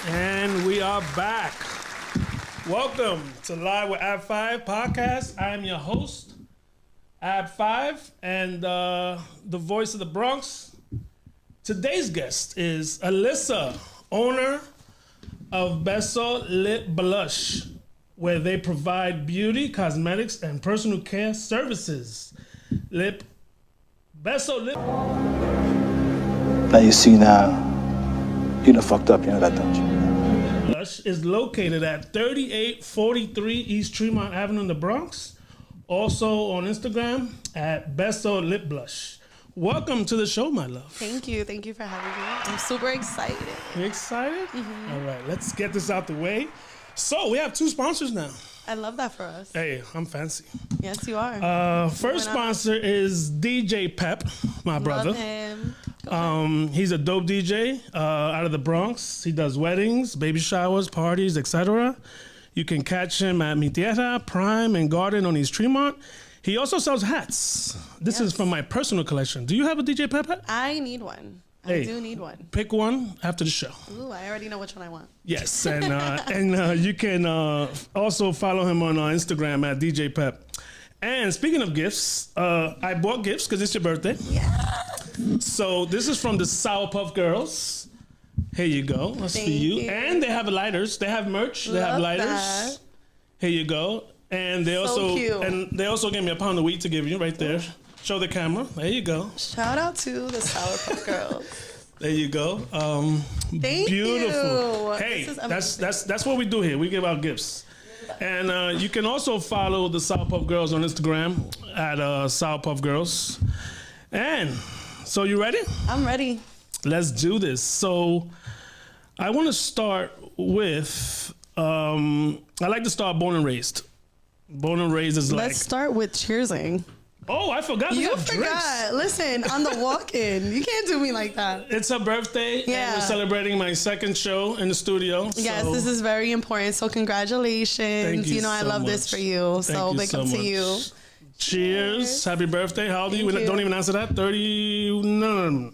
And we are back. Welcome to Live with ABFIVE podcast. I am your host, ABFIVE, and the voice of the Bronx. Today's guest is Alyssa, owner of Beso Lip Blush, where they provide beauty, cosmetics, and personal care services. Beso Lip. That you see now, you done fucked up, you know that, don't you? Blush is located at 3843 East Tremont Avenue in the Bronx. Also on Instagram at Beso Lip Blush. Welcome to the show, my love. Thank you. Thank you for having me. I'm super excited. You excited? Mm-hmm. All right, let's get this out the way. So we have two sponsors now. I love that for us. Hey, I'm fancy. Yes, you are. First sponsor is DJ Pep, my brother. Love him. He's a dope DJ out of the Bronx. He does weddings, baby showers, parties, etc. You can catch him at Mi Tierra, Prime, and Garden on East Tremont. He also sells hats. This is from my personal collection. Do you have a DJ Pep hat? I need one. Hey, I do need one. Pick one after the show. Ooh, I already know which one I want. Yes, and you can also follow him on Instagram at DJ Pep. And speaking of gifts, I bought gifts because it's your birthday. Yeah. So this is from the Sour Puff Girls. Here you go. That's for you. And they have lighters. They have merch. They have lighters. That. Here you go. And they also gave me a pound of wheat to give you right there. Show the camera. There you go. Shout out to the Sour Puff Girls. There you go. Thank beautiful. you. Hey, that's what we do here. We give out gifts. And you can also follow the Sour Puff Girls on Instagram at Sour Puff Girls. And so you ready? I'm ready. Let's do this. So I want to start with, I like to start born and raised. Born and raised is like. Let's start with cheersing. Oh, I forgot. You forgot. Listen, on the walk-in, you can't do me like that. It's her birthday. Yeah. And we're celebrating my second show in the studio. Yes, this is very important. So congratulations. Thank you know, I love this for you. So big up to you. Cheers. Happy birthday. How old are you? Don't even answer that. 30. No.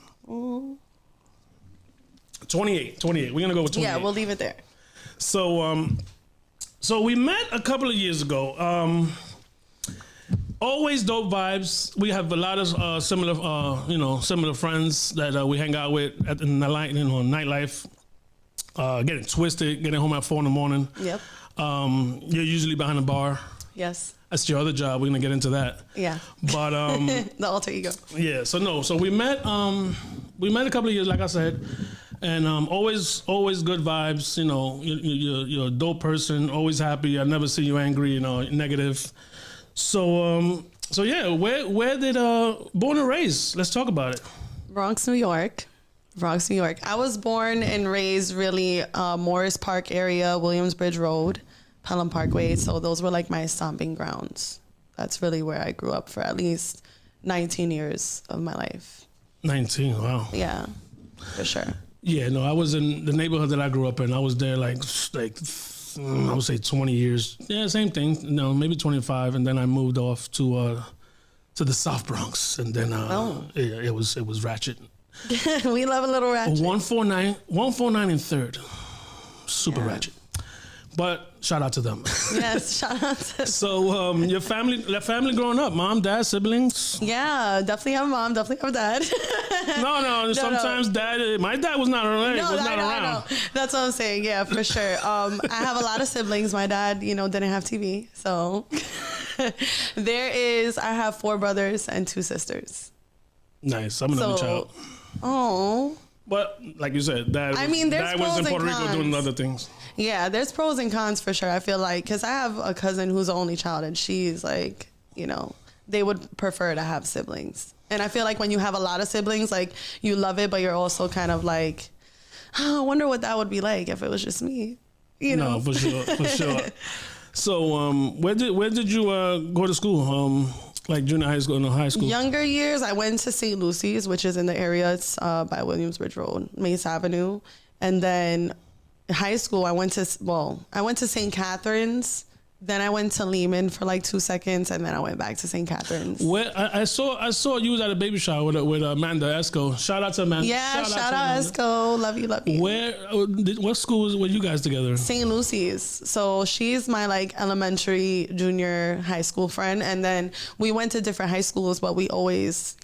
28. We're going to go with 28. Yeah, we'll leave it there. So, so we met a couple of years ago. Always dope vibes. We have a lot of similar friends that we hang out with at the nightlife. Getting twisted, getting home at 4 a.m. Yep. You're usually behind the bar. Yes. That's your other job. We're gonna get into that. Yeah. But the alter ego. Yeah. So we met a couple of years, like I said, and always good vibes. You know, you're a dope person. Always happy. I never see you angry. Negative. So yeah, where did born and raised? Let's talk about it. Bronx, New York. I was born and raised really Morris Park area, Williamsbridge Road, Pelham Parkway. So those were like my stomping grounds. That's really where I grew up for at least 19 years of my life. 19, wow. Yeah, for sure. Yeah, no, I was in the neighborhood that I grew up in. I was there like I would say 20 years. Yeah, same thing. Maybe 25, and then I moved off to the South Bronx, and then it was ratchet. We love a little ratchet. 149 and 3rd, super ratchet. But shout out to them. Yes, shout out to them. So your family growing up, mom, dad, siblings? Yeah, definitely have a mom, definitely have a dad. No, sometimes dad, my dad was not around. No. That's what I'm saying, yeah, for sure. I have a lot of siblings. My dad, didn't have TV. So I have 4 brothers and 2 sisters. Nice, I'm an only child. Oh. But like you said, dad was in Puerto Rico doing other things. Yeah, there's pros and cons for sure. I feel like, because I have a cousin who's the only child, and she's like, they would prefer to have siblings. And I feel like when you have a lot of siblings, like, you love it, but you're also kind of like, I wonder what that would be like if it was just me. No, for sure. So, where did you go to school? Like junior high school and high school? Younger years, I went to St. Lucy's, which is in the area. It's by Williamsbridge Road, Mace Avenue. And then high school, I went to St. Catherine's Then I went to Lehman for like 2 seconds, and then I went back to St. Catherine's. Where I saw you was at a baby shower with Amanda Esco. Shout out to Amanda. Yeah, shout out Esco. Love you, love you. What schools were you guys together? St. Lucy's. So she's my like elementary, junior, high school friend, and then we went to different high schools, but we always,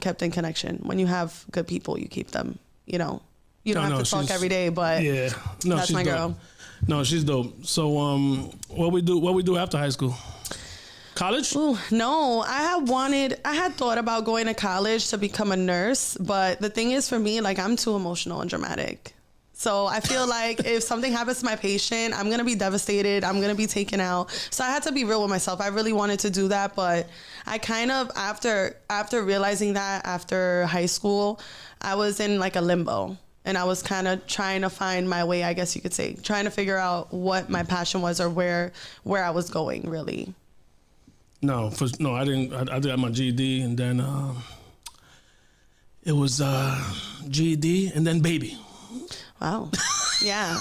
kept in connection. When you have good people, you keep them. You don't have to talk every day, but that's my girl. No, she's dope. So, what we do after high school? College? Ooh, no, I had thought about going to college to become a nurse, but the thing is for me, like I'm too emotional and dramatic. So I feel like if something happens to my patient, I'm going to be devastated. I'm going to be taken out. So I had to be real with myself. I really wanted to do that, but I kind of, after realizing that after high school, I was in like a limbo. And I was kind of trying to find my way, I guess you could say, trying to figure out what my passion was or where I was going, really. No, I didn't. I did my GED, and then it was GED, and then baby. Wow. Yeah,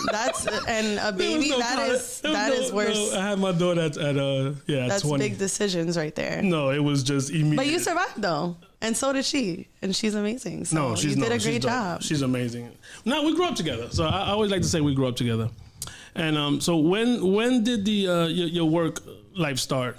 and a baby, that is worse. No, I had my daughter at that's 20. Big decisions right there. No, it was just immediate. But you survived though. And so did she, and she's amazing. So you did a great job. She's amazing. No, we grew up together. So I always like to say we grew up together. And so when did your work life start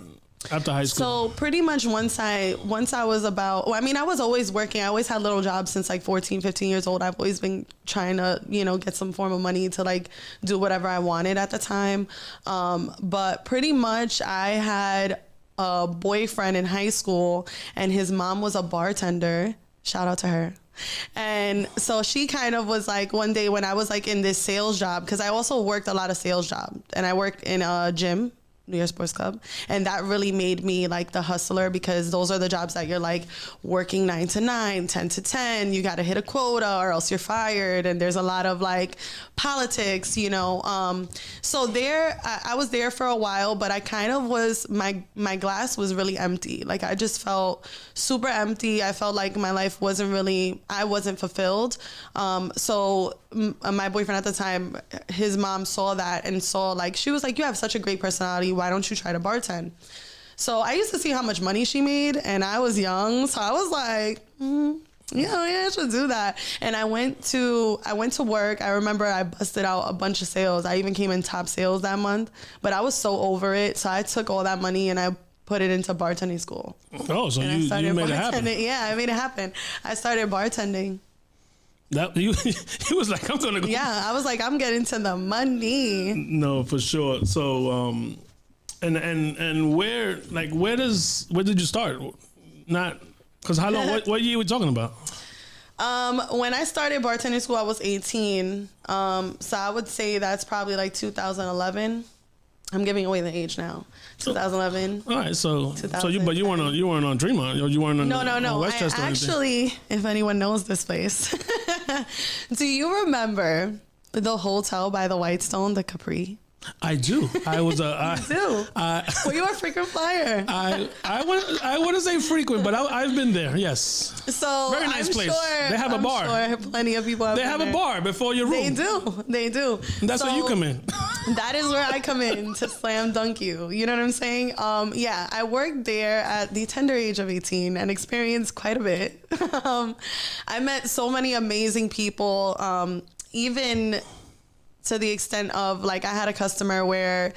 after high school? So pretty much once I was about, I was always working. I always had little jobs since like 14, 15 years old. I've always been trying to, get some form of money to like do whatever I wanted at the time. But pretty much I had a boyfriend in high school, and his mom was a bartender. Shout out to her. And so she kind of was like, one day when I was like in this sales job, because I also worked a lot of sales jobs, and I worked in a gym, New York Sports Club, and that really made me like the hustler, because those are the jobs that you're like working 9 to 9, 10 to 10. You got to hit a quota or else you're fired, and there's a lot of like politics, So there, I was there for a while, but I kind of was my glass was really empty. Like I just felt super empty. I felt like my life I wasn't fulfilled. So my boyfriend at the time, his mom saw that and she was like, you have such a great personality. Why don't you try to bartend? So I used to see how much money she made, and I was young. So I was like, yeah, I should do that. And I went to work. I remember I busted out a bunch of sales. I even came in top sales that month, but I was so over it. So I took all that money and I put it into bartending school. Oh, so you made it happen. Yeah, I made it happen. I started bartending. He was like, I'm gonna go. Yeah, I was like, I'm getting to the money. No, for sure. So, and where did you start? Not because how long? What year are we talking about? When I started bartending school, I was 18. So I would say that's probably like 2011. I'm giving away the age now. 2011. All right, so you weren't on Dreamer, you weren't on No. Westchester. Actually, if anyone knows this place, do you remember the hotel by the Whitestone, the Capri? I do. I was you do. Were you a frequent flyer? I wouldn't say frequent, but I've been there. Yes. So very nice place. Sure, they have a bar. Sure plenty of people. They have a bar before your room. They do. And that's where you come in. That is where I come in to slam dunk you. You know what I'm saying? Yeah, I worked there at the tender age of 18 and experienced quite a bit. I met so many amazing people. Even to the extent of like I had a customer where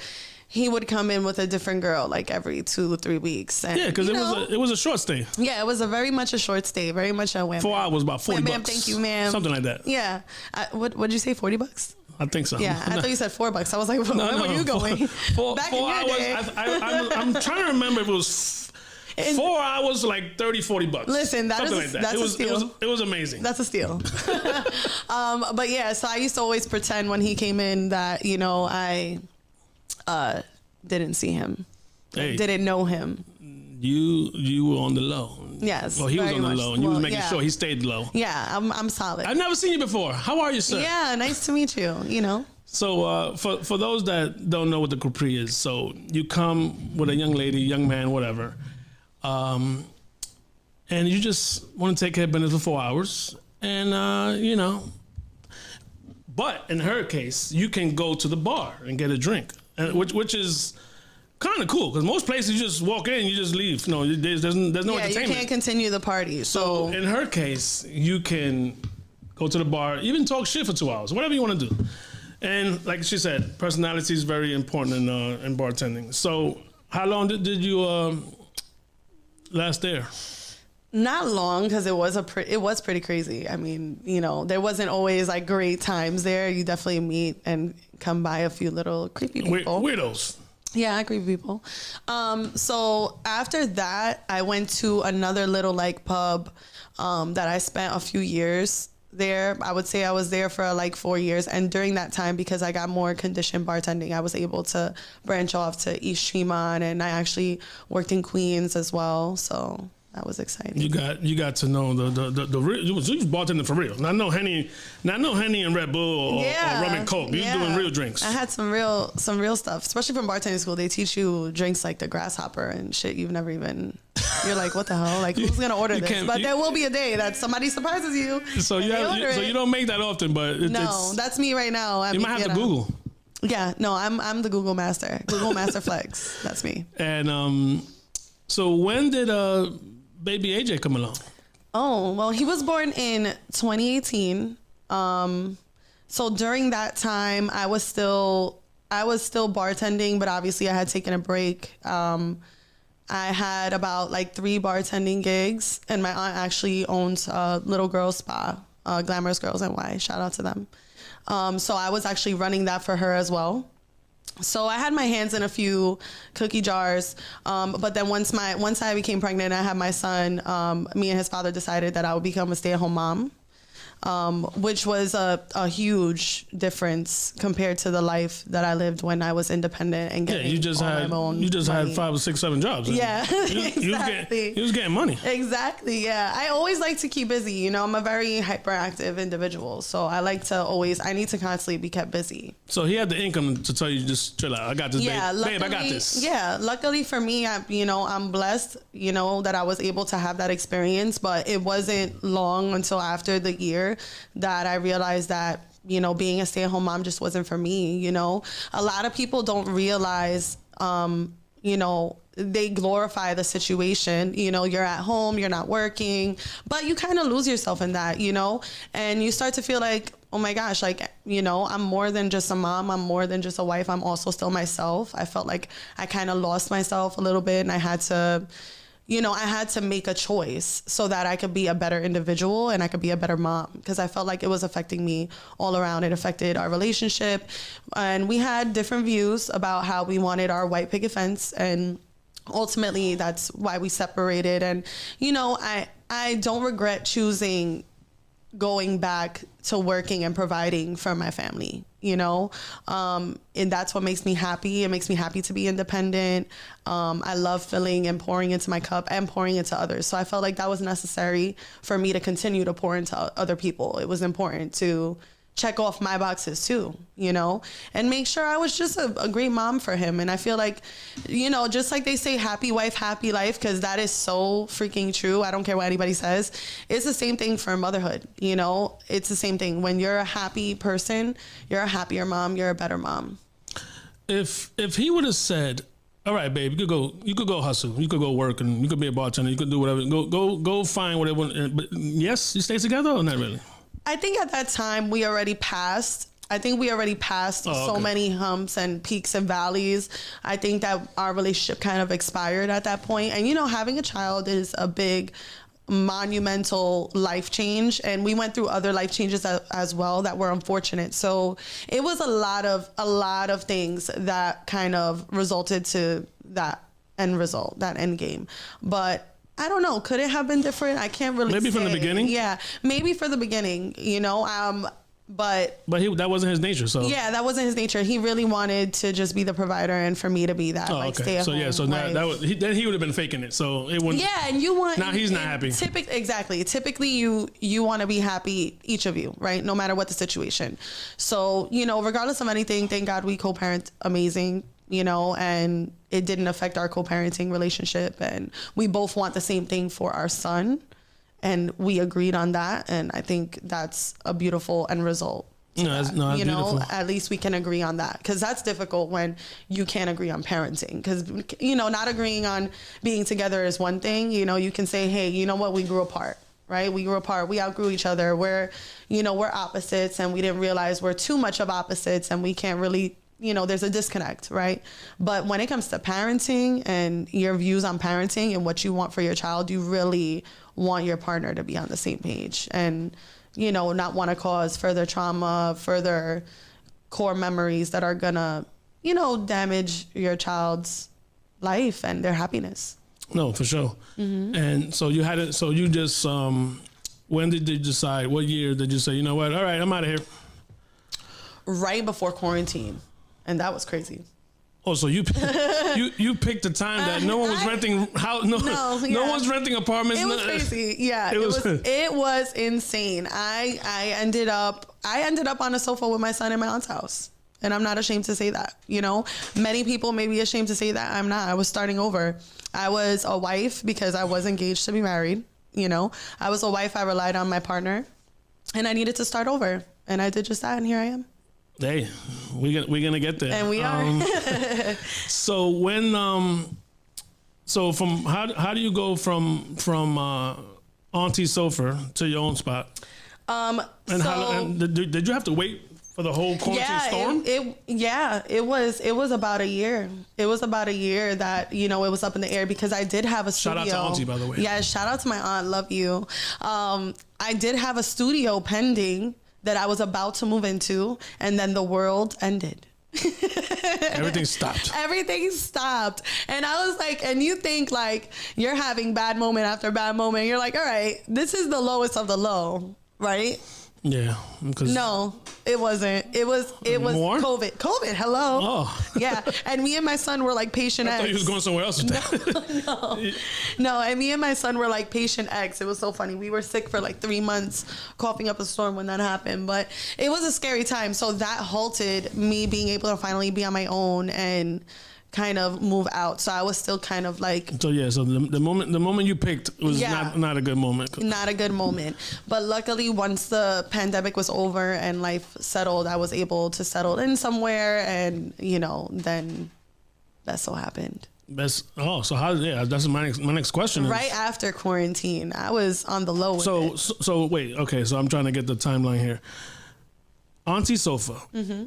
he would come in with a different girl like every 2 or 3 weeks. And, yeah, because it was a short stay. Yeah, it was very much a short stay, very much a wham. 4 hours, about $40. Ma'am, thank you, ma'am. Something like that. Yeah. What did you say? $40? I think so. Yeah, I thought you said $4. I was like, where were you going? Back in your day. I'm trying to remember if it was 4 hours, like $30-$40. Listen, that's a steal. It was amazing. That's a steal. But yeah, so I used to always pretend when he came in that, I didn't see him. Hey, didn't know him. You were on the low. Yes. Well, he was on the low, and you was making sure he stayed low. Yeah, I'm solid. I've never seen you before. How are you, sir? Yeah, nice to meet you. So for those that don't know what the Capri is, so you come with a young lady, young man, whatever, and you just want to take care of business for 4 hours, and but in her case, you can go to the bar and get a drink, which is kind of cool because most places you just walk in, you just leave. No, there's no entertainment. You can't continue the party. So in her case, you can go to the bar, even talk shit for 2 hours, whatever you want to do. And like she said, personality is very important in bartending. So how long did you last there? Not long, because it was pretty crazy. I mean, you know, there wasn't always like great times there. You definitely meet and come by a few little creepy people. Weirdos. Yeah, creepy people. So after that, I went to another little like pub that I spent a few years there. I would say I was there for like 4 years. And during that time, because I got more conditioned bartending, I was able to branch off to East Tremont, and I actually worked in Queens as well. So that was exciting. You got to know the real. You was bartending for real. Not no Henny and Red Bull or rum and Coke. You was doing real drinks. I had some real stuff, especially from bartending school. They teach you drinks like the grasshopper and shit you've never even. You're like, what the hell? Like, who's gonna order this? But there will be a day that somebody surprises you. So you don't make that often, but that's me right now. You might have to Google. Yeah, no, I'm the Google master. Google master flex. That's me. And so when did baby AJ come along? Oh, well, he was born in 2018. So during that time, I was still bartending, but obviously I had taken a break. I had about like 3 bartending gigs, and my aunt actually owns a little girls spa, Glamorous Girls NY. Shout out to them. So I was actually running that for her as well. So I had my hands in a few cookie jars, but then once I became pregnant and I had my son, me and his father decided that I would become a stay-at-home mom, which was a huge difference compared to the life that I lived when I was independent and getting my own you just money. had 5 or 6, 7 jobs. Yeah, exactly. You was getting money. Exactly. Yeah, I always like to keep busy. You know, I'm a very hyperactive individual, so I need to constantly be kept busy. So he had the income to tell you just chill out. I got this, babe, I got this. Yeah, luckily for me, I'm blessed. You know that I was able to have that experience, but it wasn't long until after the year that I realized that, you know, being a stay-at-home mom just wasn't for me. You know, a lot of people don't realize, you know, they glorify the situation. You know, you're at home, you're not working, but you kind of lose yourself in that, you know, and you start to feel like, oh my gosh, like, you know, I'm more than just a mom. I'm more than just a wife. I'm also still myself. I felt like I kind of lost myself a little bit, and I had to make a choice so that I could be a better individual and I could be a better mom, because I felt like it was affecting me all around. It affected our relationship, and we had different views about how we wanted our white picket fence, and ultimately that's why we separated. And, you know, I don't regret choosing going back to working and providing for my family, you know, and that's what makes me happy. It makes me happy to be independent. I love filling and pouring into my cup and pouring into others. So I felt like that was necessary for me to continue to pour into other people. It was important to check off my boxes too, you know, and make sure I was just a great mom for him. And I feel like, you know, just like they say, happy wife, happy life, because that is so freaking true. I don't care what anybody says. It's the same thing for motherhood. You know, it's the same thing. When you're a happy person, you're a happier mom, you're a better mom. If he would have said, all right, babe, you could go hustle, you could go work, and you could be a bartender, you could do whatever, go find whatever. But yes, you stay together or not really? I think at that time we already passed so many humps and peaks and valleys. I think that our relationship kind of expired at that point. And, you know, having a child is a big monumental life change, and we went through other life changes as well that were unfortunate. So it was a lot of things that kind of resulted to that end result, that end game. But I don't know. Could it have been different? I can't really Maybe say. From the beginning? Yeah, maybe for the beginning, you know, but that wasn't his nature. So yeah, that wasn't his nature. He really wanted to just be the provider, and for me to be that stay at home. So then he would have been faking it. So it wouldn't. Yeah, and you want. Now he's not happy. Typically, you want to be happy, each of you, right? No matter what the situation. So, you know, regardless of anything, thank God we co-parent amazing. You know, and it didn't affect our co-parenting relationship, and we both want the same thing for our son, and we agreed on that, and I think that's a beautiful end result. to No, that. that's You know, beautiful. at least we can agree on that, because that's difficult when you can't agree on parenting. Because, you know, not agreeing on being together is one thing. You know, you can say, hey, you know what, we grew apart. Right? We grew apart. We outgrew each other. We're opposites, and we didn't realize we're too much of opposites, and we can't really, you know, there's a disconnect, right? But when it comes to parenting and your views on parenting and what you want for your child, you really want your partner to be on the same page and, you know, not want to cause further trauma, further core memories that are gonna, you know, damage your child's life and their happiness. No, for sure. And so you had it. So you just when did you decide? What year did you say, you know what? All right, I'm out of here. Right before quarantine, and that was crazy. Oh, so you you picked the time that no one was renting house. No one's renting apartments. It was crazy. Yeah, it was insane. I ended up on a sofa with my son in my aunt's house. And I'm not ashamed to say that, you know. Many people may be ashamed to say that. I'm not. I was starting over. I was a wife because I was engaged to be married, you know. I was a wife. I relied on my partner. And I needed to start over. And I did just that, and here I am. Hey, we're gonna get there. And we are. So when so from how do you go from Auntie Sofa to your own spot? And did you have to wait for the whole quarantine storm? It was about a year. It was about a year that, you know, it was up in the air because I did have a studio. Shout out to Auntie, by the way. Yeah, shout out to my aunt. Love you. I did have a studio pending that I was about to move into, and then the world ended. Everything stopped. Everything stopped. And I was like, and you think like you're having bad moment after bad moment. You're like, all right, this is the lowest of the low, right? Yeah. No, it wasn't. It was more? COVID. Hello. Oh. Yeah. And me and my son were like patient X. I thought you was going somewhere else with that. No. And me and my son were like patient X. It was so funny. We were sick for like 3 months, coughing up a storm when that happened. But it was a scary time. So that halted me being able to finally be on my own and kind of move out. So I was still kind of like, so the moment you picked was not a good moment. Not a good moment. But luckily, once the pandemic was over and life settled, I was able to settle in somewhere, and you know, then that so happened. That's my next question. Right after quarantine, I was on the low. So wait, okay. So I'm trying to get the timeline here. Auntie Sofa. Mm-hmm.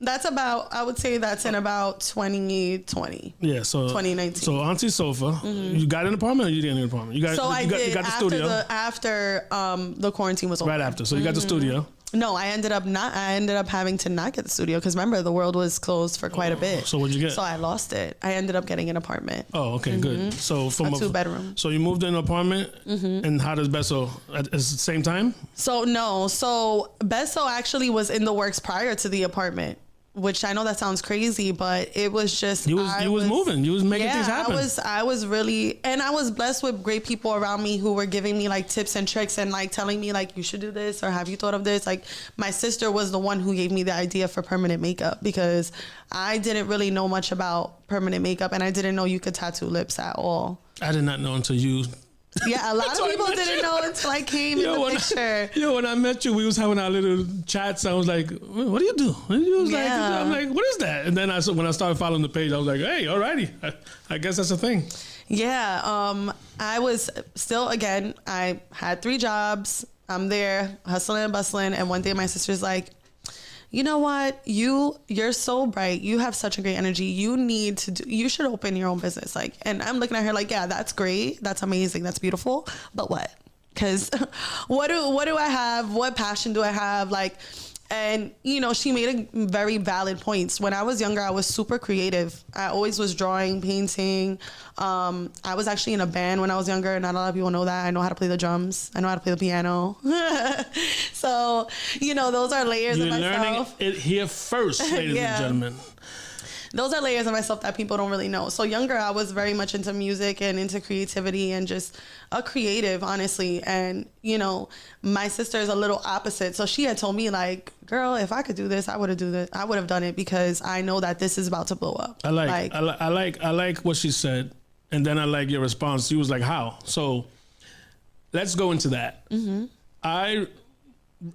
I would say that's in about 2020. Yeah, so 2019. So Auntie Sofa, you got an apartment or you didn't get an apartment? You got the studio. After the quarantine was over. Right after. So you got the studio. No, I ended up having to not get the studio because remember the world was closed for quite a bit. So what'd you get? So I lost it. I ended up getting an apartment. Oh, okay, good. So from a 2-bedroom. So you moved in an apartment, and how does Beso at the same time? So Beso actually was in the works prior to the apartment. Which I know that sounds crazy, but it was just you was moving, you was making things happen. I was really, and I was blessed with great people around me who were giving me like tips and tricks and like telling me like you should do this or have you thought of this. Like my sister was the one who gave me the idea for permanent makeup because I didn't really know much about permanent makeup and I didn't know you could tattoo lips at all. I did not know until you. Yeah, a lot of people didn't know until I came in the picture. When I met you, we was having our little chats. I was like, "What do you do?" And you was like, "I'm like, what is that?" And then when I started following the page, I was like, "Hey, alrighty, I guess that's a thing." Yeah, I was still I had 3 jobs. I'm there hustling and bustling, and one day my sister's like, you know what? You're so bright. You have such a great energy. You should open your own business. Like, and I'm looking at her like, yeah, that's great. That's amazing. That's beautiful. But what? Because what do I have? What passion do I have? Like, and you know, she made a very valid points. When I was younger, I was super creative. I always was drawing, painting. I was actually in a band when I was younger. Not a lot of people know that. I know how to play the drums. I know how to play the piano. So, you know, those are layers of myself. You're learning it here first, ladies and gentlemen. Those are layers of myself that people don't really know. So younger, I was very much into music and into creativity and just a creative, honestly. And, you know, my sister is a little opposite. So she had told me like, girl, if I could do this, I would have done it because I know that this is about to blow up. I like what she said. And then I like your response. She was like, how? So let's go into that. Mm-hmm.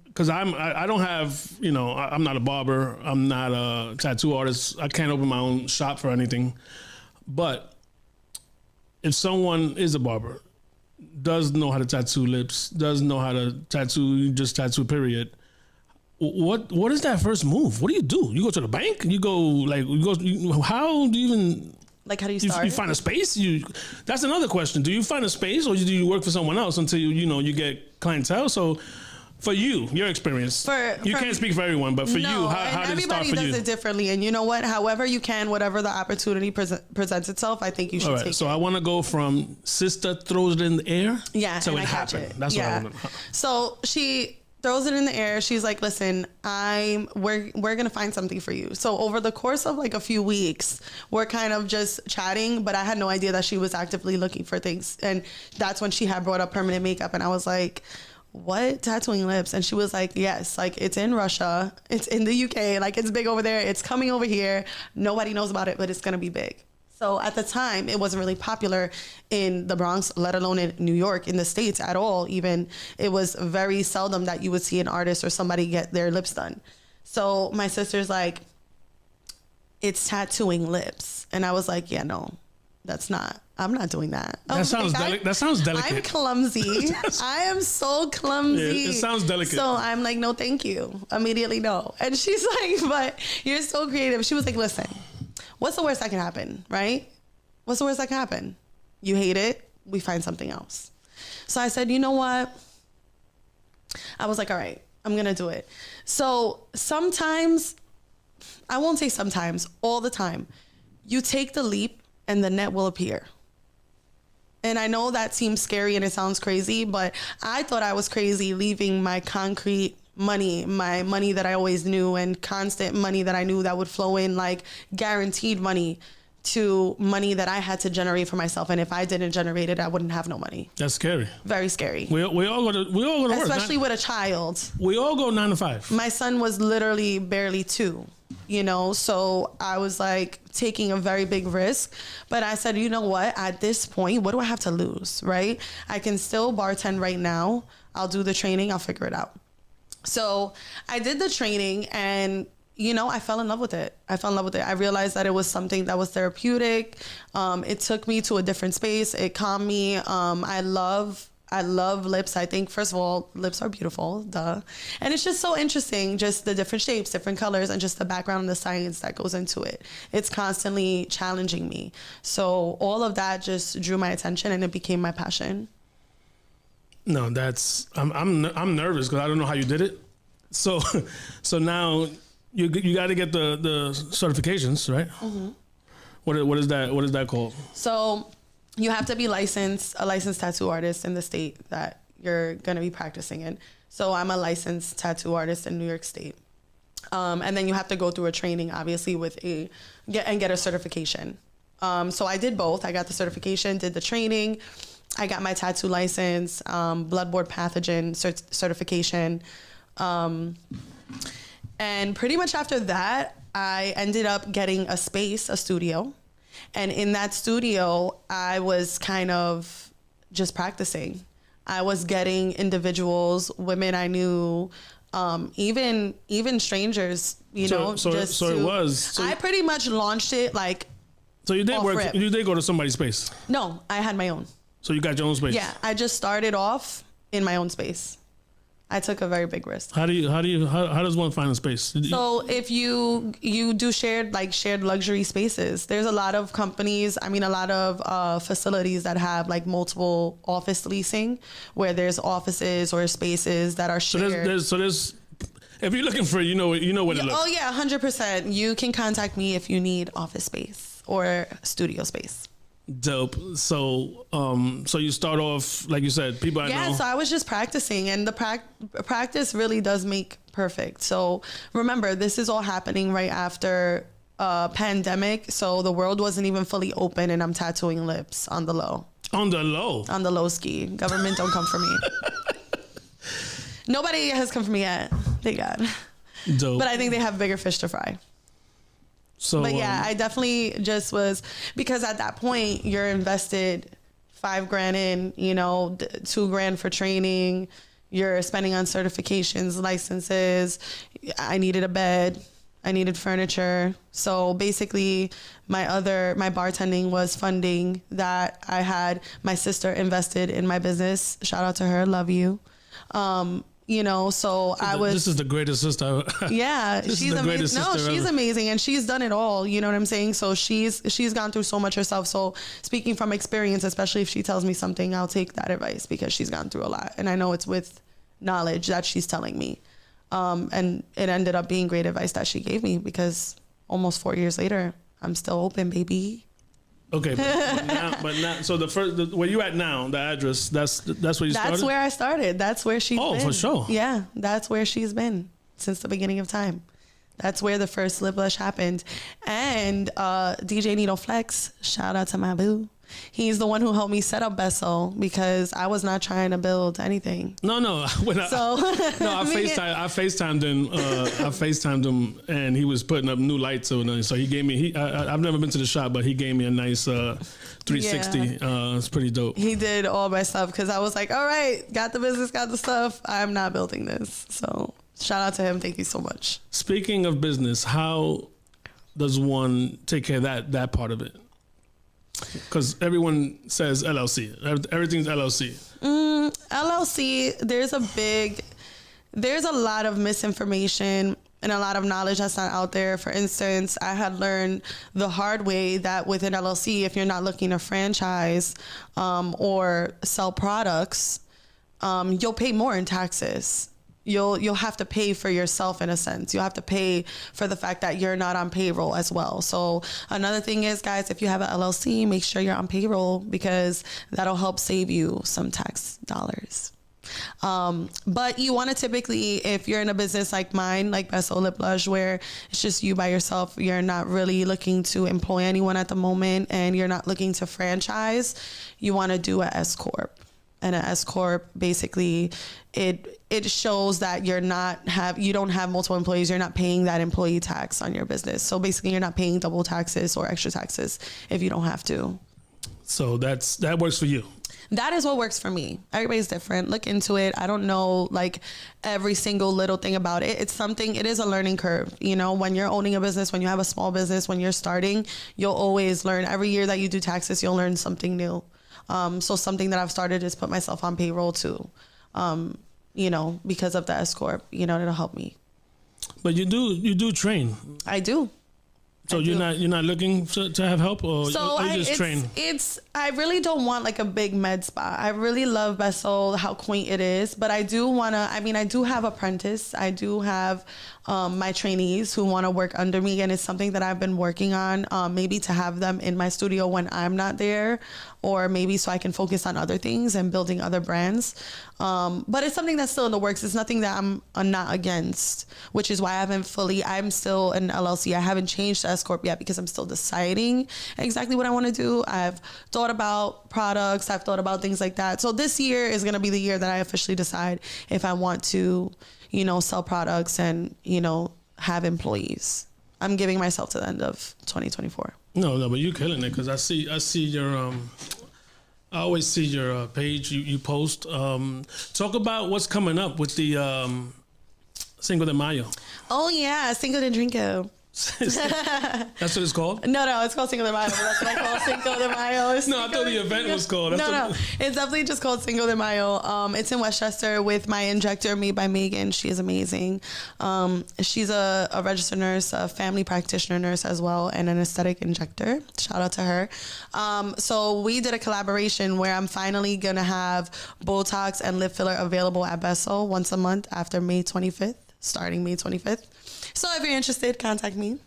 because I don't have, you know, I'm not a barber. I'm not a tattoo artist. I can't open my own shop for anything. But if someone is a barber, does know how to tattoo lips, does know how to tattoo period, what is that first move? What do? You go to the bank? You go how do you even... Like, how do you start? You find a space? That's another question. Do you find a space, or do you work for someone else until you get clientele? So, for you, your experience, you can't speak for everyone, but for you, how did it start for you? Everybody does it differently, and you know what? However you can, whatever the opportunity presents itself, I think you should take it. So I want to go from sister throws it in the air, to it happened. That's what I want to. So she throws it in the air. She's like, listen, we're going to find something for you. So over the course of like a few weeks, we're kind of just chatting, but I had no idea that she was actively looking for things. And that's when she had brought up permanent makeup. And I was like, what? Tattooing lips? And she was like, yes, like it's in Russia. It's in the UK. Like it's big over there. It's coming over here. Nobody knows about it, but it's going to be big. So at the time, it wasn't really popular in the Bronx, let alone in New York, in the States at all. Even it was very seldom that you would see an artist or somebody get their lips done. So my sister's like, it's tattooing lips. And I was like, yeah, no, that's not. I'm not doing that. That sounds delicate. I'm clumsy. I am so clumsy. Yeah, it sounds delicate. So I'm like, no, thank you. Immediately, no. And she's like, but you're so creative. She was like, listen. What's the worst that can happen, right? What's the worst that can happen? You hate it, we find something else. So I said, you know what? I was like, all right, I'm going to do it. So sometimes, I won't say sometimes, all the time, you take the leap and the net will appear. And I know that seems scary and it sounds crazy, but I thought I was crazy leaving my concrete money, my money that I always knew, and constant money that I knew that would flow in, like guaranteed money, to money that I had to generate for myself. And if I didn't generate it, I wouldn't have no money. That's scary. Very scary. We all go to work. Especially with a child. We all go 9 to 5. My son was literally barely 2, you know? So I was like taking a very big risk, but I said, you know what, at this point, what do I have to lose, right? I can still bartend right now. I'll do the training. I'll figure it out. So I did the training and, you know, I fell in love with it. I realized that it was something that was therapeutic. It took me to a different space. It calmed me. I love lips. I think, first of all, lips are beautiful, duh. And it's just so interesting, just the different shapes, different colors, and just the background and the science that goes into it. It's constantly challenging me. So all of that just drew my attention and it became my passion. No, I'm nervous because I don't know how you did it. So now you got to get the certifications, right? Mm-hmm. What is that called? So you have to be a licensed tattoo artist in the state that you're gonna be practicing in. So I'm a licensed tattoo artist in New York State, and then you have to go through a training, obviously, get a certification. So I did both. I got the certification, did the training. I got my tattoo license, bloodborne pathogen certification. And pretty much after that, I ended up getting a studio. And in that studio, I was kind of just practicing. I was getting individuals, women I knew, even strangers, I pretty much launched it like. So you did go to somebody's space? No, I had my own. So you got your own space? Yeah, I just started off in my own space. I took a very big risk. How does one find a space? So if you do shared luxury spaces, there's a lot of companies, a lot of facilities that have like multiple office leasing, where there's offices or spaces that are shared. So there's if you're looking for, you know where to look. Oh yeah, 100%. You can contact me if you need office space or studio space. Dope. So you start off, like you said, people I know. Yeah, so I was just practicing, and the practice really does make perfect. So remember, this is all happening right after pandemic, so the world wasn't even fully open, and I'm tattooing lips on the low. On the low? On the low ski. Government don't come for me. Nobody has come for me yet, thank God. Dope. But I think they have bigger fish to fry. So, but yeah, I definitely just was, because at that point you're invested $5,000 in, $2,000 for training, You're spending on certifications, licenses. I needed a bed. I needed furniture. So basically my bartending was funding that I had. My sister invested in my business. Shout out to her. Love you. You know, so This is the greatest sister. Yeah, she's amazing. No, she's amazing, and she's done it all. You know what I'm saying? So she's gone through so much herself. So speaking from experience, especially if she tells me something, I'll take that advice because she's gone through a lot, and I know it's with knowledge that she's telling me. And it ended up being great advice that she gave me because almost 4 years later, I'm still open, baby. Okay, but now, so where you at now, the address, that's where you started? That's where I started. That's where she's been. Oh, for sure. Yeah, that's where she's been since the beginning of time. That's where the first lip blush happened. And DJ Nito Flex, shout out to my boo. He's the one who helped me set up Besso because I was not trying to build anything. No. I FaceTimed him and he was putting up new lights. So he gave me, I've never been to the shop, but he gave me a nice 360. Yeah. It's pretty dope. He did all my stuff because I was like, all right, got the business, got the stuff. I'm not building this. So shout out to him. Thank you so much. Speaking of business, how does one take care of that part of it? Because everyone says LLC. Everything's LLC. LLC, there's a lot of misinformation and a lot of knowledge that's not out there. For instance, I had learned the hard way that within LLC, if you're not looking to franchise or sell products, you'll pay more in taxes. You'll have to pay for yourself in a sense. You'll have to pay for the fact that you're not on payroll as well. So another thing is, guys, if you have an LLC, make sure you're on payroll because that'll help save you some tax dollars. But you want to typically, if you're in a business like mine, like Besso Lip Blush, where it's just you by yourself, you're not really looking to employ anyone at the moment and you're not looking to franchise, you want to do an S Corp. And an S Corp, basically, it shows that you don't have multiple employees. You're not paying that employee tax on your business. So basically, you're not paying double taxes or extra taxes if you don't have to. So that works for you. That is what works for me. Everybody's different. Look into it. I don't know like every single little thing about it. It is a learning curve. You know, when you're owning a business, when you have a small business, when you're starting, you'll always learn. Every year that you do taxes, you'll learn something new. So something that I've started is put myself on payroll too, you know, because of the S Corp, you know, it'll help me. But you do train. I do. So you're not looking to have help, or you just train? I really don't want like a big med spa. I really love Besso, how quaint it is, but I do have apprentice. I do have my trainees who want to work under me, and it's something that I've been working on, maybe to have them in my studio when I'm not there, or maybe so I can focus on other things and building other brands. But it's something that's still in the works. It's nothing that I'm not against, which is why I'm still an LLC. I haven't changed to S Corp yet because I'm still deciding exactly what I want to do. I've thought about products. I've thought about things like that. So this year is going to be the year that I officially decide if I want to, you know, sell products and, you know, have employees. I'm giving myself to the end of 2024. No, but you're killing it because I see your I always see your page you post. Talk about what's coming up with the Cinco de Mayo. Oh yeah, Cinco de Drinko. That's what it's called? No, it's called Cinco de Mayo. That's what I call Cinco de Mayo. I thought the event was called. No, it's definitely just called Cinco de Mayo. It's in Westchester with my injector made by Megan. She is amazing. She's a registered nurse, a family practitioner nurse as well, and an aesthetic injector. Shout out to her. So we did a collaboration where I'm finally going to have Botox and lip filler available at Besso once a month after May 25th, starting May 25th. So if you're interested, contact me.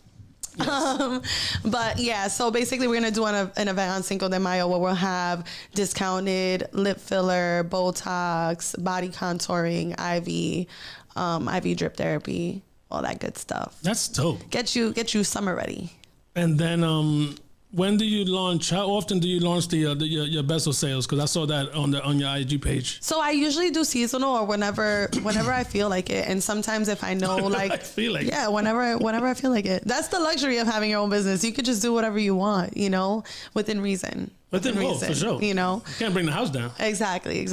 Yes. But yeah, so basically we're going to do an event on Cinco de Mayo where we'll have discounted lip filler, Botox, body contouring, IV drip therapy, all that good stuff. That's dope. Get you summer ready. And then when do you launch? How often do you launch your Besso sales? Because I saw that on your IG page. So I usually do seasonal or whenever I feel like it, and sometimes if I know like whenever I feel like it. That's the luxury of having your own business. You could just do whatever you want, you know, within reason. Within reason, for sure. You know, you can't bring the house down. Exactly.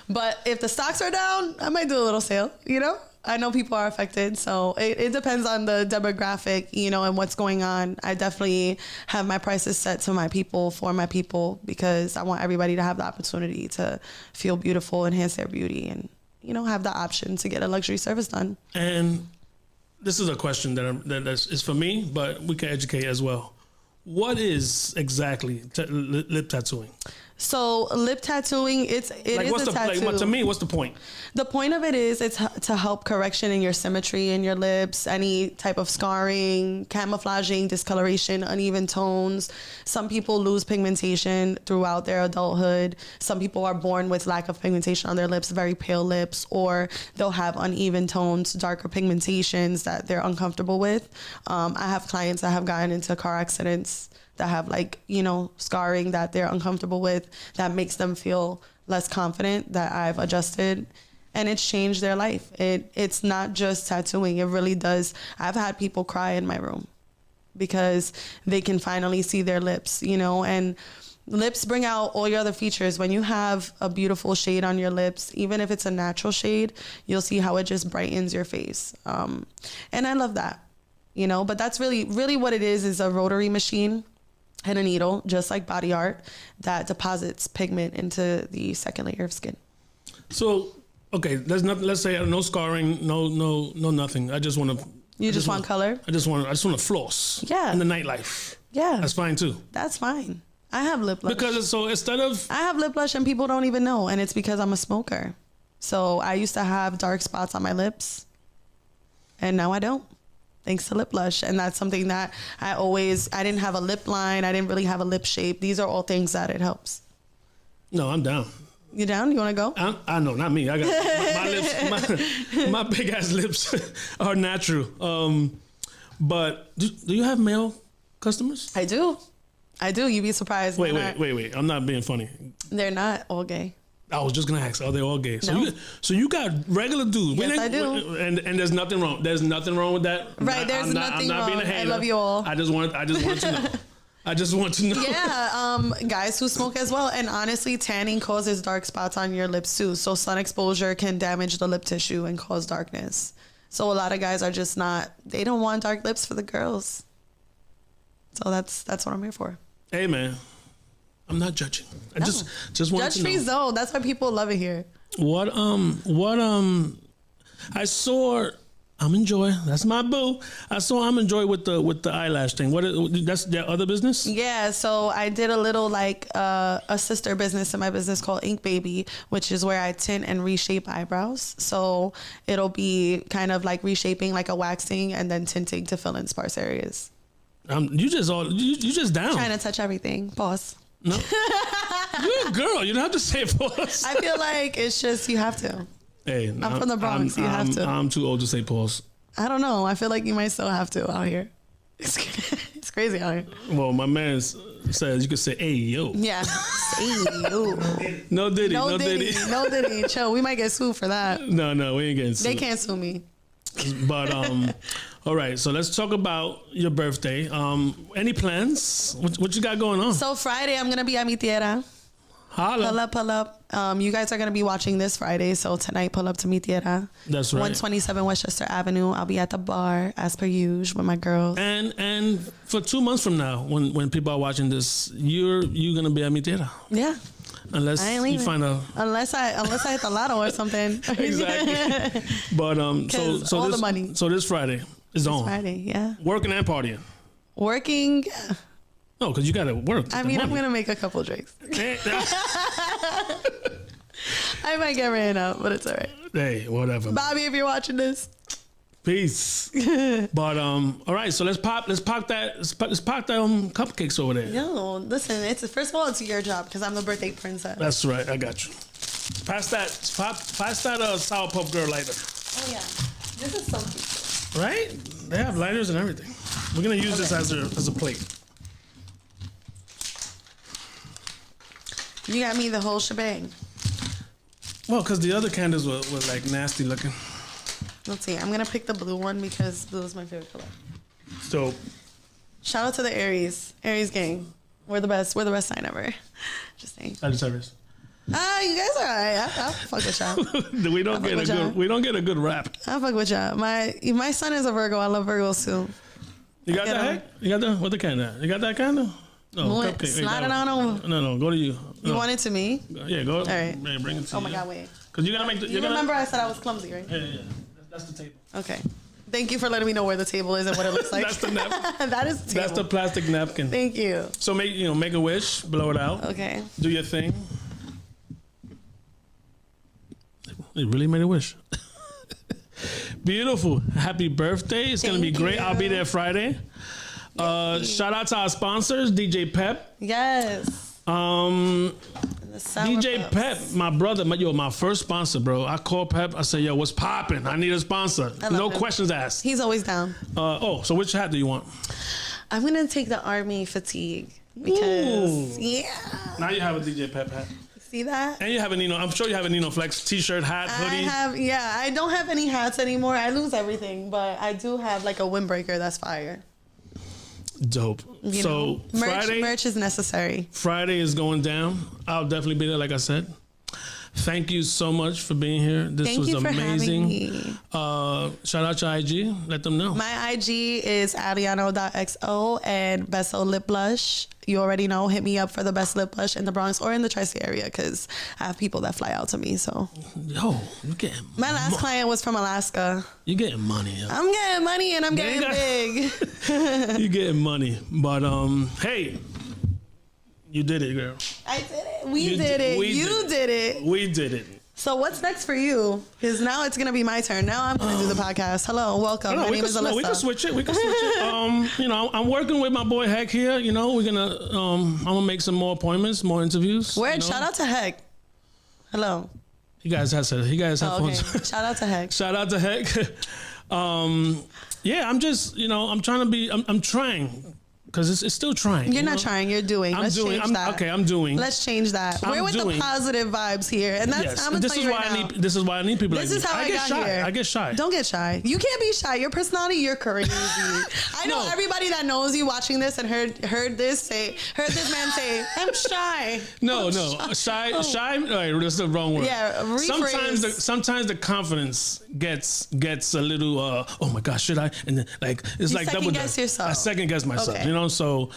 But if the stocks are down, I might do a little sale. You know, I know people are affected, so it depends on the demographic, you know, and what's going on. I definitely have my prices set to my people, for my people, because I want everybody to have the opportunity to feel beautiful, enhance their beauty, and, you know, have the option to get a luxury service done. And this is a question that is for me, but we can educate as well. What is exactly lip tattooing? So lip tattooing, it like is a tattoo. Like, to me, what's the point? The point of it is it's to help correction in your symmetry in your lips, any type of scarring, camouflaging, discoloration, uneven tones. Some people lose pigmentation throughout their adulthood. Some people are born with lack of pigmentation on their lips, very pale lips, or they'll have uneven tones, darker pigmentations that they're uncomfortable with. I have clients that have gotten into car accidents that have, like, you know, scarring that they're uncomfortable with, that makes them feel less confident, that I've adjusted, and it's changed their life. It's not just tattooing. It really does. I've had people cry in my room because they can finally see their lips, you know, and lips bring out all your other features. When you have a beautiful shade on your lips, even if it's a natural shade, you'll see how it just brightens your face. And I love that, you know, but that's really what it is a rotary machine and a needle, just like body art, that deposits pigment into the second layer of skin. So, okay, let's say no scarring, no nothing. I just want to. You just want color? I just want to floss. Yeah. In the nightlife. Yeah. That's fine too. That's fine. I have lip blush. Because I have lip blush and people don't even know, and it's because I'm a smoker. So I used to have dark spots on my lips, and now I don't. Thanks to lip blush. And that's something that I didn't have a lip line. I didn't really have a lip shape. These are all things that it helps. No, I'm down. You down? You want to go? I know, not me. I got my lips, my big ass lips are natural. But do you have male customers? I do. You'd be surprised. Wait. I'm not being funny. They're not all gay. I was just gonna ask, are they all gay? No. So you got regular dudes. Yes, I do. And there's nothing wrong. There's nothing wrong with that. Right. There's nothing wrong. Being a hater. I love you all. I just want to know. I just want to know. Yeah. Guys who smoke as well. And honestly, tanning causes dark spots on your lips too. So sun exposure can damage the lip tissue and cause darkness. So a lot of guys are just they don't want dark lips for the girls. So that's what I'm here for. Hey man. I'm not judging. I just want to know. Judge-free zone. That's why people love it here. What I saw Joy. That's my boo. I saw Joy with the eyelash thing. That's their other business? Yeah, so I did a little a sister business in my business called Ink Baby, which is where I tint and reshape eyebrows. So it'll be kind of like reshaping, like a waxing, and then tinting to fill in sparse areas. You just down. Trying to touch everything. Pause. No, you're a girl. You don't have to say pause. I feel like it's just you have to. Hey, I'm from the Bronx. You have to. I'm too old to say pause. I don't know. I feel like you might still have to out here. It's crazy out here. Well, my man says you could say, "Hey yo." Yeah. Hey yo. No diddy. Chill. We might get sued for that. No, we ain't getting sued. They can't sue me. But all right, so let's talk about your birthday. Any plans? What you got going on? So Friday, I'm gonna be at mi tierra. Holla. Pull up. You guys are gonna be watching this Friday, so tonight pull up to mi tierra. That's right. 127 Westchester Avenue. I'll be at the bar as per usual with my girls. And for 2 months from now, when people are watching this, you're gonna be at mi tierra. Yeah. Unless you find a unless I hit the lotto or something. Exactly. But so all this, the money. So this Friday is on. Friday, yeah. Working and partying. Working. No, because you gotta work. I mean, I'm gonna make a couple drinks. I might get ran out, but it's all right. Hey, whatever. Bobby, if you're watching this. Peace. But all right, so let's pop that cupcakes over there. Yo, listen, first of all, it's your job because I'm the birthday princess. That's right, I got you. Pass that sour puff girl lighter. Oh yeah, this is so cute. Right? They have lighters and everything. We're gonna use this as a plate. You got me the whole shebang. Well, because the other candles were like nasty looking. Let's see. I'm going to pick the blue one because blue is my favorite color. So, shout out to the Aries gang. We're the best. We're the best sign ever. Just saying. At the service. You guys are alright. I'll fuck with y'all. we don't get a good rap. I'll fuck with y'all. My son is a Virgo. I love Virgos too. You got that heck? You got that? What the candle? You got that candle? No, cupcake. Slide it on over. No, go to you. You want it to me? Yeah, go. All right. Yeah, bring it to you. Oh my God, wait. Because you're gonna make. You remember I said I was clumsy, right? Yeah. That's the table. Okay. Thank you for letting me know where the table is and what it looks like. That's the napkin. That is the table. That's the plastic napkin. Thank you. So make a wish, blow it out. Okay. Do your thing. They really made a wish. Beautiful. Happy birthday. It's going to be great. You. I'll be there Friday. Shout out to our sponsors, DJ Pep. Yes. DJ Pep, my brother, my first sponsor, bro. I called Pep. I said, yo, what's popping? I need a sponsor. No questions asked. He's always down. So which hat do you want? I'm going to take the army fatigue because, Now you have a DJ Pep hat. See that? And you have a Nino. I'm sure you have a Nino Flex t-shirt, hat, hoodie. I don't have any hats anymore. I lose everything, but I do have like a windbreaker that's fire. Dope. You know, merch is necessary. Friday is going down. I'll definitely be there, like I said. Thank you so much for being here. This was amazing. Having me. Shout out your IG. Let them know. My IG is aliano.xo and Beso Lip Blush. You already know. Hit me up for the best lip blush in the Bronx or in the Tri-State area because I have people that fly out to me. So, yo, you getting my last client was from Alaska. You getting money? Yo. I'm getting money and I'm getting big. You getting money, but hey. You did it, girl. I did it. We did it. You did it. We did it. So what's next for you? Because now it's gonna be my turn. Now I'm gonna do the podcast. Hello, welcome. My name is Alyssa. We can switch it. I'm working with my boy Heck here. You know, we're gonna I'm gonna make some more appointments, more interviews. Word, shout out to Heck. Hello. You guys have phones. Okay. Shout out to Heck. Shout out to Heck. Yeah, I'm just I'm trying to be. I'm trying. Because it's still trying. You're not trying. You're doing. Let's change that. Okay, I'm doing. Let's change that. We're with the positive vibes here, and that's I'm gonna tell you right now. This is why I need people like this. This is how I got here. I get shy. Don't get shy. You can't be shy. Your personality, you're crazy. I know everybody that knows you watching this and heard this man say, "I'm shy." No, shy. Right, that's the wrong word. Yeah, rephrase. Sometimes the confidence gets a little. Oh my gosh, should I? And then it's like double. Second guess yourself. I second guess myself. Okay. So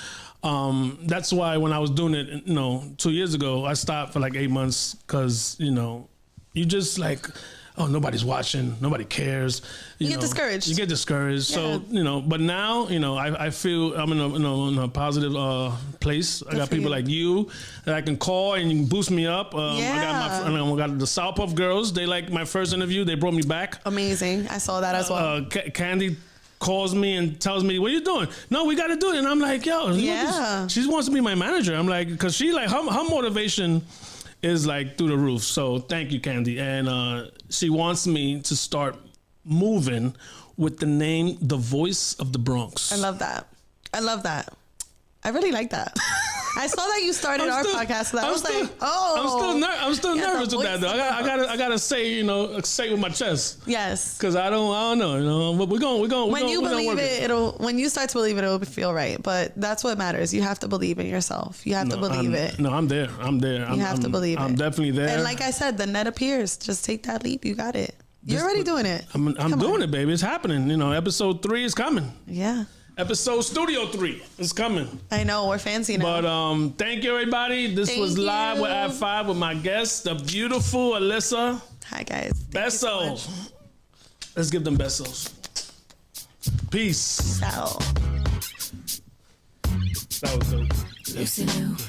that's why when I was doing it, 2 years ago, I stopped for like 8 months because, you just like, oh, nobody's watching, nobody cares. You get discouraged. You get discouraged. Yeah. So, but now, I feel I'm in a positive place. I got people like you that I can call and you can boost me up. I got the Southpuff girls. They like my first interview. They brought me back. Amazing. I saw that as well. Candy calls me and tells me, what are you doing? No, we got to do it. And I'm like, yo, she wants to be my manager. I'm like, because she like, her motivation is like through the roof. So thank you, Candy. And she wants me to start moving with the name, The Voice of the Bronx. I love that. I really like that. I saw that you started our podcast. So I was like, I'm still nervous with that though. I gotta say, say it with my chest. Yes. Because I don't know. We're going. When you believe it, when you start to believe it, it'll feel right. But that's what matters. You have to believe in yourself. You have to believe it. No, I'm there. You have to believe it. I'm definitely there. And like I said, the net appears. Just take that leap. You got it. You're already doing it. I'm doing it, baby. It's happening. Episode 3 is coming. Yeah. Episode Studio 3 is coming. I know, we're fancy now. But thank you, everybody. This was live with Ep.14 with my guest, the beautiful Alyssa. Hi, guys. Besos. Let's give them besos. Peace. Ciao. That was dope.